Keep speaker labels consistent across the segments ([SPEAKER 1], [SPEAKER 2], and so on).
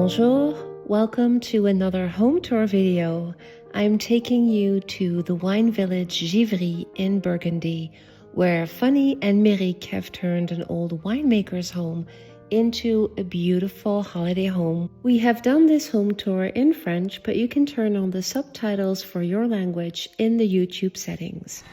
[SPEAKER 1] Bonjour, welcome to another home tour video. I'm taking you to the wine village Givry in Burgundy, where Fanny and Méric have turned an old winemaker's home into a beautiful holiday home. We have done this home tour in French, but you can turn on the subtitles for your language in the YouTube settings.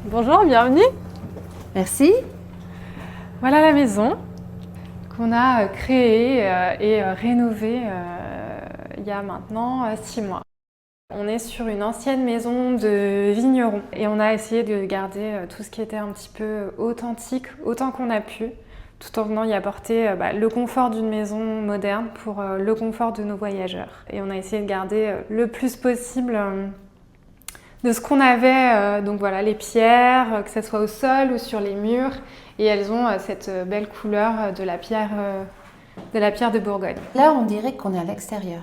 [SPEAKER 2] Bonjour, bienvenue.
[SPEAKER 3] Merci.
[SPEAKER 2] Voilà la maison qu'on a créée et rénovée il y a maintenant 6 mois. On est sur une ancienne maison de vigneron et on a essayé de garder tout ce qui était un petit peu authentique autant qu'on a pu, tout en venant y apporter le confort d'une maison moderne pour le confort de nos voyageurs. Et on a essayé de garder le plus possible de ce qu'on avait, donc voilà, les pierres, que ce soit au sol ou sur les murs, et elles ont cette belle couleur de la pierre de Bourgogne.
[SPEAKER 3] Là, on dirait qu'on est à l'extérieur.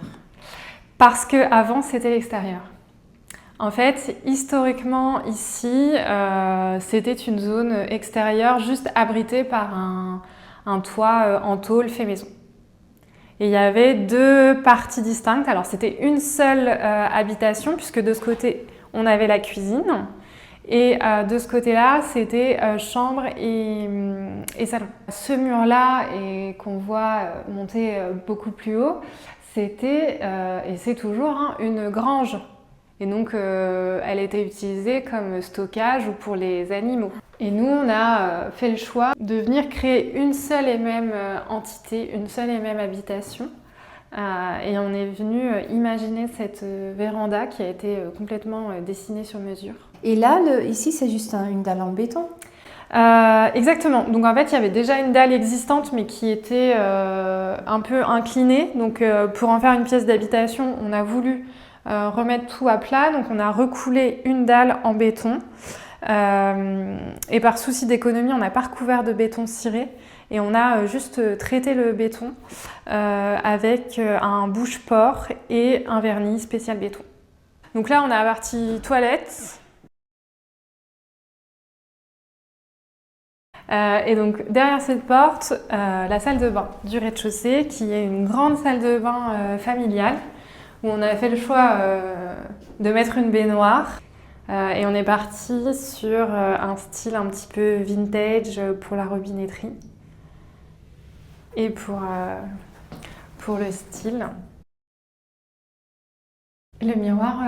[SPEAKER 2] Parce qu'avant, c'était l'extérieur. En fait, historiquement, ici, c'était une zone extérieure juste abritée par un toit en tôle fait maison. Et il y avait deux parties distinctes. Alors, c'était une seule habitation, puisque de ce côté, on avait la cuisine. Et de ce côté-là, c'était chambre et salon. Ce mur-là, et qu'on voit monter beaucoup plus haut, c'était, et c'est toujours, une grange. Et donc, elle était utilisée comme stockage ou pour les animaux. Et nous, on a fait le choix de venir créer une seule et même entité, une seule et même habitation. Et on est venu imaginer cette véranda qui a été complètement dessinée sur mesure.
[SPEAKER 3] Et là, ici, c'est juste une dalle en béton.
[SPEAKER 2] Exactement. Donc en fait, il y avait déjà une dalle existante, mais qui était un peu inclinée. Donc pour en faire une pièce d'habitation, on a voulu remettre tout à plat. Donc on a recoulé une dalle en béton. Et par souci d'économie, on n'a pas recouvert de béton ciré. Et on a juste traité le béton avec un bouche-port et un vernis spécial béton. Donc là, on a la partie toilette. Et donc derrière cette porte, la salle de bain du rez-de-chaussée, qui est une grande salle de bain familiale, où on a fait le choix de mettre une baignoire. Et on est parti sur un style un petit peu vintage pour la robinetterie. Et pour le style, le miroir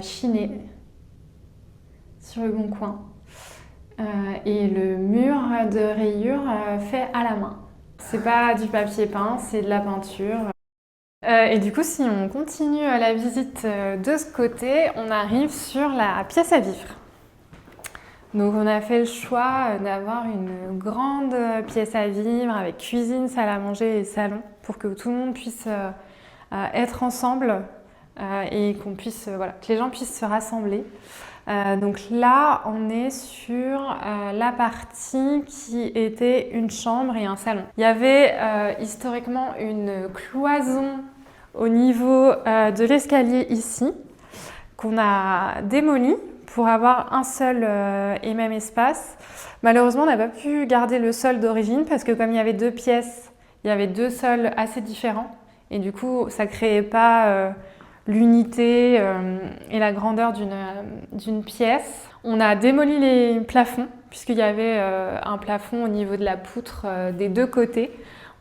[SPEAKER 2] chiné sur le bon coin et le mur de rayures fait à la main. C'est pas du papier peint, c'est de la peinture. Et du coup, si on continue la visite de ce côté, on arrive sur la pièce à vivre. Donc on a fait le choix d'avoir une grande pièce à vivre avec cuisine, salle à manger et salon pour que tout le monde puisse être ensemble et que les gens puissent se rassembler. Donc là, on est sur la partie qui était une chambre et un salon. Il y avait historiquement une cloison au niveau de l'escalier ici qu'on a démolie pour avoir un seul et même espace. Malheureusement, on n'a pas pu garder le sol d'origine parce que comme il y avait deux pièces, il y avait deux sols assez différents et du coup, ça ne créait pas l'unité et la grandeur d'une pièce. On a démoli les plafonds puisqu'il y avait un plafond au niveau de la poutre des deux côtés.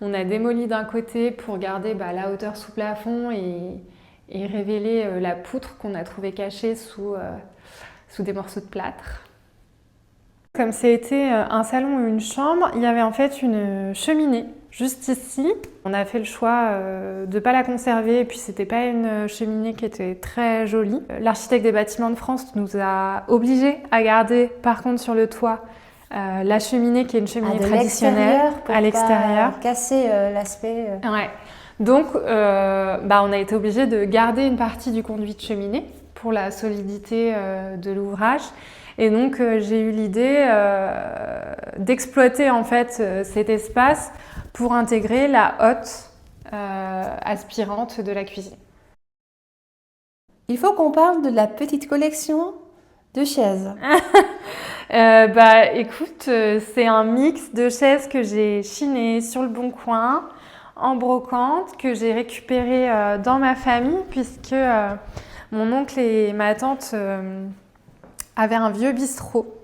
[SPEAKER 2] On a démoli d'un côté pour garder la hauteur sous plafond et révéler la poutre qu'on a trouvée cachée sous des morceaux de plâtre. Comme c'était un salon ou une chambre, il y avait en fait une cheminée juste ici. On a fait le choix de ne pas la conserver et puis c'était pas une cheminée qui était très jolie. L'architecte des bâtiments de France nous a obligés à garder par contre sur le toit la cheminée qui est une cheminée traditionnelle à l'extérieur.
[SPEAKER 3] Pour casser l'aspect.
[SPEAKER 2] Ouais. Donc on a été obligés de garder une partie du conduit de cheminée pour la solidité de l'ouvrage. Et donc j'ai eu l'idée d'exploiter en fait cet espace pour intégrer la hotte aspirante de la cuisine.
[SPEAKER 3] Il faut qu'on parle de la petite collection de chaises.
[SPEAKER 2] Écoute, c'est un mix de chaises que j'ai chinées sur le Bon Coin en brocante que j'ai récupéré dans ma famille puisque mon oncle et ma tante avaient un vieux bistrot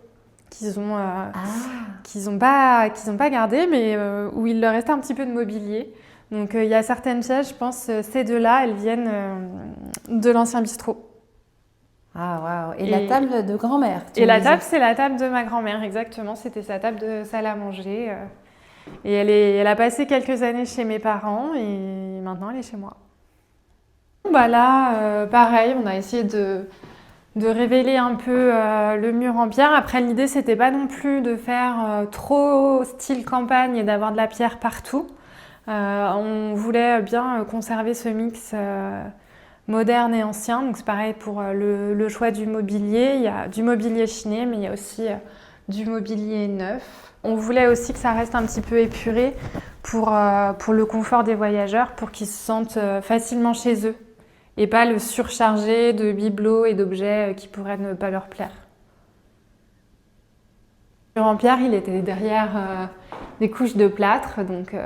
[SPEAKER 2] qu'ils ont pas gardé, mais où il leur restait un petit peu de mobilier. Donc il y a certaines chaises, je pense, ces deux-là, elles viennent de l'ancien bistrot.
[SPEAKER 3] Ah, waouh. Et la table de grand-mère.
[SPEAKER 2] Et la table, c'est la table de ma grand-mère, exactement. C'était sa table de salle à manger. Et elle a passé quelques années chez mes parents et maintenant elle est chez moi. Bah là, pareil, on a essayé de révéler un peu le mur en pierre. Après, l'idée, c'était pas non plus de faire trop style campagne et d'avoir de la pierre partout. On voulait bien conserver ce mix moderne et ancien. Donc c'est pareil pour le choix du mobilier. Il y a du mobilier chiné, mais il y a aussi du mobilier neuf. On voulait aussi que ça reste un petit peu épuré pour le confort des voyageurs, pour qu'ils se sentent facilement chez eux et pas le surcharger de bibelots et d'objets qui pourraient ne pas leur plaire. Le mur en pierre, il était derrière des couches de plâtre, donc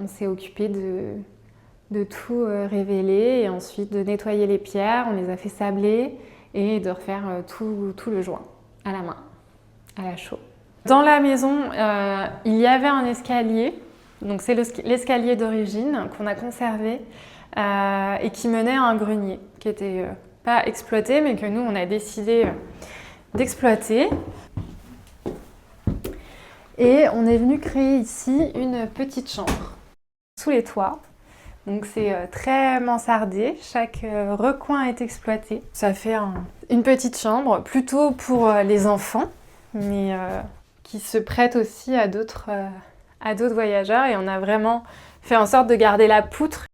[SPEAKER 2] on s'est occupé de tout révéler et ensuite de nettoyer les pierres. On les a fait sabler et de refaire tout le joint à la main, à la chaux. Dans la maison, il y avait un escalier, donc c'est l'escalier d'origine qu'on a conservé et qui menait à un grenier qui n'était pas exploité mais que nous on a décidé d'exploiter. Et on est venu créer ici une petite chambre sous les toits. Donc c'est très mansardé, chaque recoin est exploité. Ça fait une petite chambre plutôt pour les enfants, mais qui se prête aussi à d'autres voyageurs. Et on a vraiment fait en sorte de garder la poutre.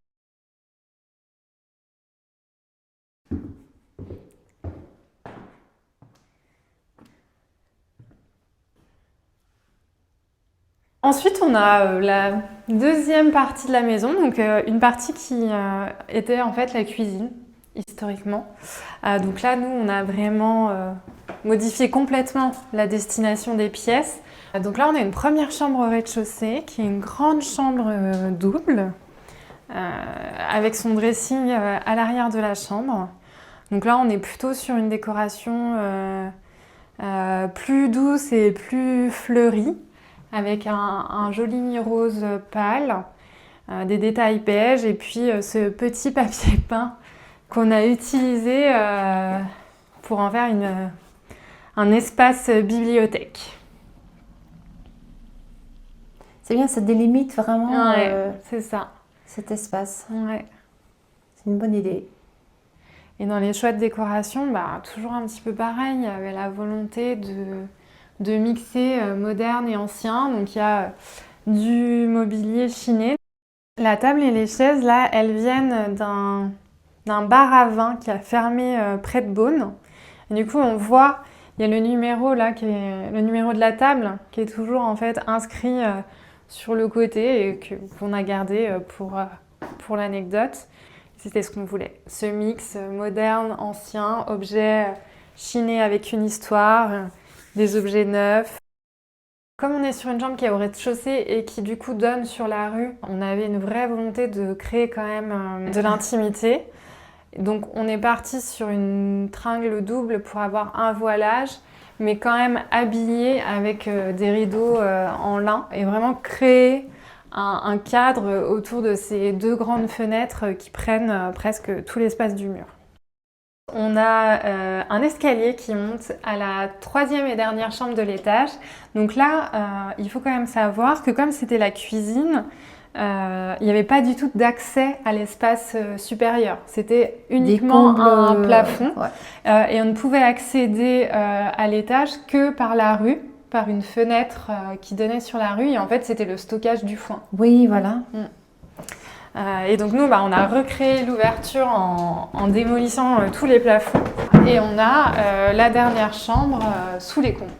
[SPEAKER 2] Ensuite, on a la deuxième partie de la maison, donc une partie qui était en fait la cuisine, historiquement. Donc là, nous, on a vraiment modifié complètement la destination des pièces. Donc là, on a une première chambre au rez-de-chaussée, qui est une grande chambre double, avec son dressing à l'arrière de la chambre. Donc là, on est plutôt sur une décoration plus douce et plus fleurie, avec un joli rose pâle, des détails beige et puis ce petit papier peint qu'on a utilisé pour en faire un espace bibliothèque.
[SPEAKER 3] C'est bien, ça délimite vraiment
[SPEAKER 2] c'est ça.
[SPEAKER 3] cet espace.
[SPEAKER 2] Ouais.
[SPEAKER 3] C'est une bonne idée.
[SPEAKER 2] Et dans les choix de décoration, toujours un petit peu pareil, il y avait la volonté de mixer moderne et ancien. Donc il y a du mobilier chiné. La table et les chaises, là, elles viennent d'un bar à vin qui a fermé près de Beaune. Et du coup, on voit, il y a le numéro là, qui est le numéro de la table, qui est toujours en fait inscrit sur le côté et qu'on a gardé pour l'anecdote. C'était ce qu'on voulait. Ce mix moderne, ancien, objets chinés avec une histoire, des objets neufs. Comme on est sur une chambre qui est au rez-de-chaussée et qui du coup donne sur la rue, on avait une vraie volonté de créer quand même de l'intimité. Donc on est parti sur une tringle double pour avoir un voilage, mais quand même habillé avec des rideaux en lin et vraiment créer un cadre autour de ces deux grandes fenêtres qui prennent presque tout l'espace du mur. On a un escalier qui monte à la troisième et dernière chambre de l'étage. Donc là, il faut quand même savoir que comme c'était la cuisine, il n'y avait pas du tout d'accès à l'espace supérieur. C'était uniquement un plafond. Et on ne pouvait accéder à l'étage que par la rue, par une fenêtre qui donnait sur la rue. Et en fait, c'était le stockage du foin.
[SPEAKER 3] Oui, voilà.
[SPEAKER 2] Et donc nous, on a recréé l'ouverture en démolissant tous les plafonds. Et on a la dernière chambre sous les combles.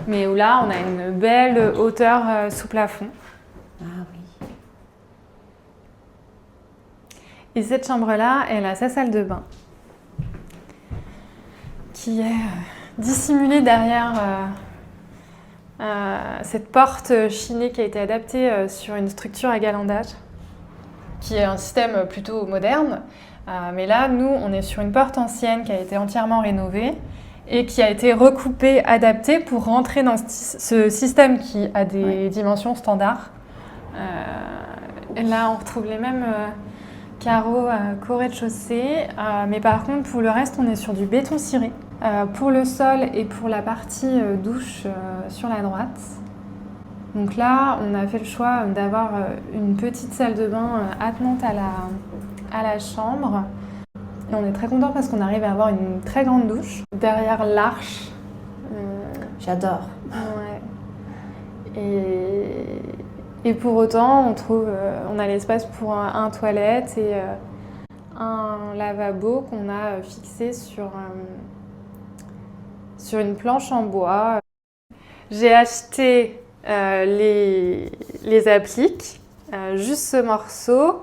[SPEAKER 2] Mais où là, on a une belle hauteur sous plafond.
[SPEAKER 3] Ah oui.
[SPEAKER 2] Et cette chambre-là, elle a sa salle de bain, qui est dissimulée derrière cette porte chinée qui a été adaptée sur une structure à galandage, qui est un système plutôt moderne. Mais là, nous, on est sur une porte ancienne qui a été entièrement rénovée et qui a été recoupée, adaptée pour rentrer dans ce système qui a des dimensions standards. Et là, on retrouve les mêmes carreaux qu'au rez-de-chaussée, mais par contre, pour le reste, on est sur du béton ciré. Pour le sol et pour la partie douche sur la droite. Donc là, on a fait le choix d'avoir une petite salle de bain attenante à la chambre. Et on est très content parce qu'on arrive à avoir une très grande douche derrière l'arche.
[SPEAKER 3] J'adore.
[SPEAKER 2] Ouais. Et pour autant, on a l'espace pour un toilette et un lavabo qu'on a fixé sur une planche en bois. J'ai acheté les appliques, juste ce morceau.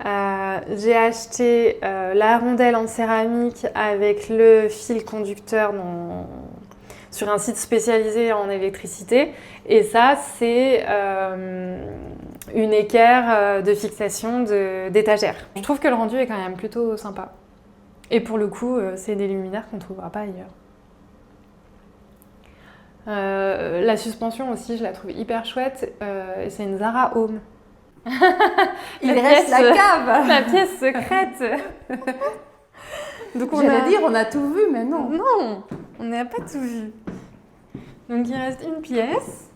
[SPEAKER 2] J'ai acheté la rondelle en céramique avec le fil conducteur sur un site spécialisé en électricité. Et ça, c'est une équerre de fixation d'étagère. Je trouve que le rendu est quand même plutôt sympa. Et pour le coup, c'est des luminaires qu'on ne trouvera pas ailleurs. La suspension aussi, je la trouve hyper chouette. C'est une Zara Home.
[SPEAKER 3] Il reste la cave.
[SPEAKER 2] La pièce secrète.
[SPEAKER 3] Donc j'allais dire, on a tout vu, mais non.
[SPEAKER 2] Non, on n'a pas tout vu. Donc il reste une pièce.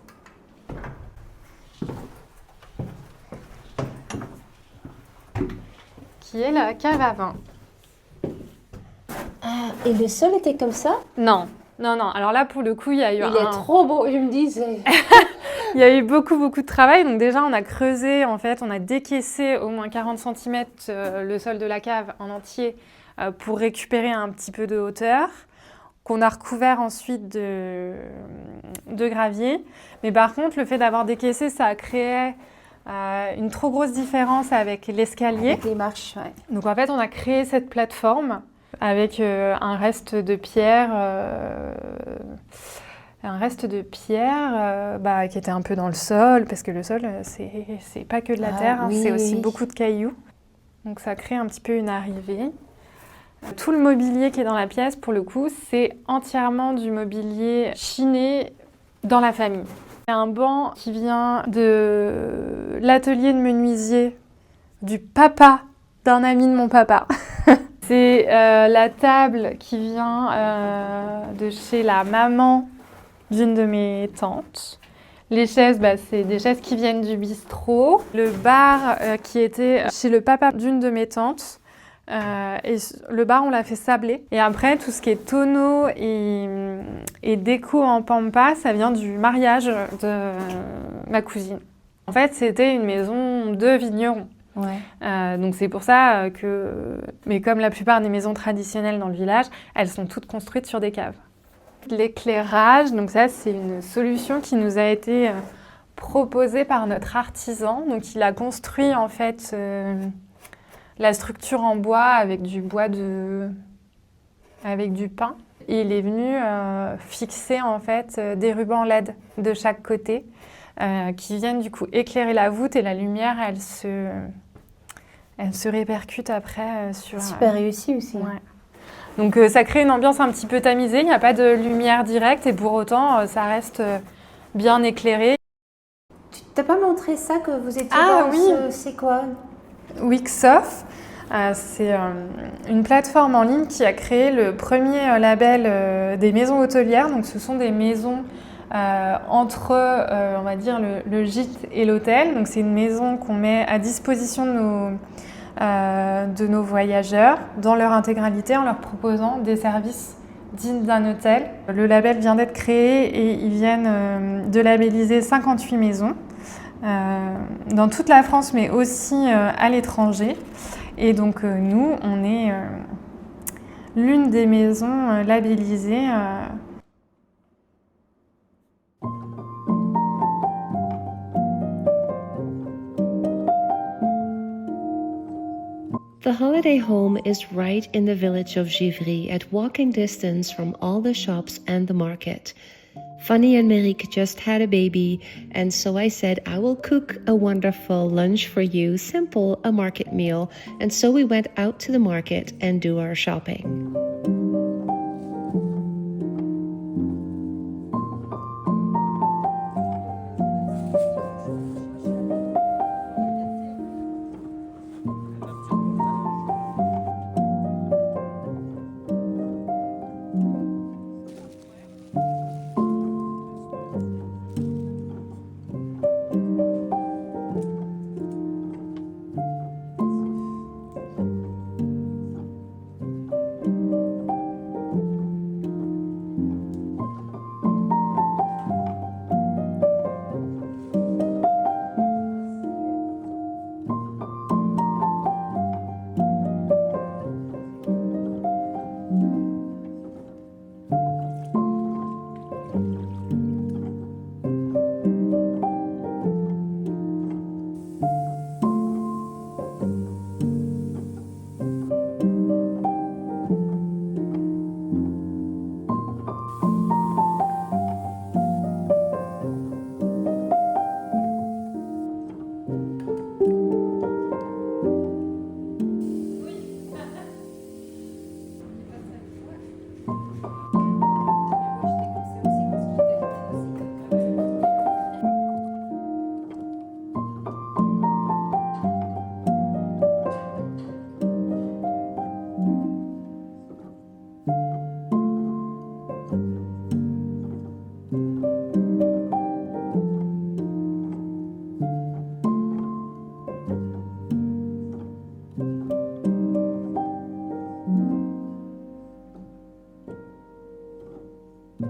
[SPEAKER 2] Qui est la cave à vin.
[SPEAKER 3] Et le sol était comme ça?
[SPEAKER 2] Non. Alors là, pour le coup, il y a eu
[SPEAKER 3] Il est trop beau, je me disais.
[SPEAKER 2] Il y a eu beaucoup de travail. Donc déjà, on a creusé, en fait, on a décaissé au moins 40 cm le sol de la cave en entier pour récupérer un petit peu de hauteur, qu'on a recouvert ensuite de gravier. Mais par contre, le fait d'avoir décaissé, ça a créé une trop grosse différence avec l'escalier.
[SPEAKER 3] Avec les marches, ouais.
[SPEAKER 2] Donc en fait, on a créé cette plateforme avec un reste de pierre, qui était un peu dans le sol, parce que le sol, c'est pas que de la terre,
[SPEAKER 3] oui,
[SPEAKER 2] c'est aussi
[SPEAKER 3] oui.
[SPEAKER 2] beaucoup de cailloux. Donc ça crée un petit peu une arrivée. Tout le mobilier qui est dans la pièce, pour le coup, c'est entièrement du mobilier chiné dans la famille. Il y a un banc qui vient de l'atelier de menuisier du papa d'un ami de mon papa. C'est la table qui vient de chez la maman d'une de mes tantes. Les chaises, c'est des chaises qui viennent du bistrot. Le bar qui était chez le papa d'une de mes tantes. Et le bar, on l'a fait sabler. Et après, tout ce qui est tonneaux et déco en pampa, ça vient du mariage de ma cousine. En fait, c'était une maison de vignerons.
[SPEAKER 3] Ouais.
[SPEAKER 2] Donc c'est pour ça mais comme la plupart des maisons traditionnelles dans le village, elles sont toutes construites sur des caves. L'éclairage, donc ça c'est une solution qui nous a été proposée par notre artisan. Donc il a construit en fait la structure en bois avec du pin. Et il est venu fixer en fait des rubans LED de chaque côté qui viennent du coup éclairer la voûte, et la lumière elle se répercute après sur...
[SPEAKER 3] Super réussi aussi.
[SPEAKER 2] Ouais. Donc ça crée une ambiance un petit peu tamisée, il n'y a pas de lumière directe et pour autant ça reste bien éclairé.
[SPEAKER 3] Tu t'as pas montré ça que vous étiez
[SPEAKER 2] Ah
[SPEAKER 3] dans
[SPEAKER 2] oui.
[SPEAKER 3] C'est quoi?
[SPEAKER 2] Wixoff, c'est une plateforme en ligne qui a créé le premier label des maisons hôtelières. Donc ce sont des maisons entre, on va dire, le gîte et l'hôtel. Donc c'est une maison qu'on met à disposition de nos voyageurs dans leur intégralité en leur proposant des services dignes d'un hôtel. Le label vient d'être créé et ils viennent de labelliser 58 maisons dans toute la France, mais aussi à l'étranger. Et donc nous, on est l'une des maisons labellisées.
[SPEAKER 1] The holiday home is right in the village of Givry, at walking distance from all the shops and the market. Funny and Méric just had a baby, and so I said I will cook a wonderful lunch for you, simple, a market meal, and so we went out to the market and do our shopping.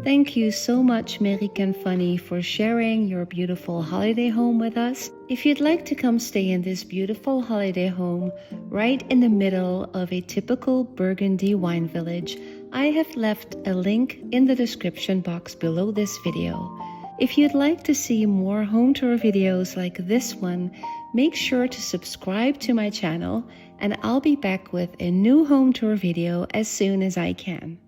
[SPEAKER 1] Thank you so much, Méric and Funny, for sharing your beautiful holiday home with us. If you'd like to come stay in this beautiful holiday home right in the middle of a typical Burgundy wine village, I have left a link in the description box below this video. If you'd like to see more home tour videos like this one, make sure to subscribe to my channel, and I'll be back with a new home tour video as soon as I can.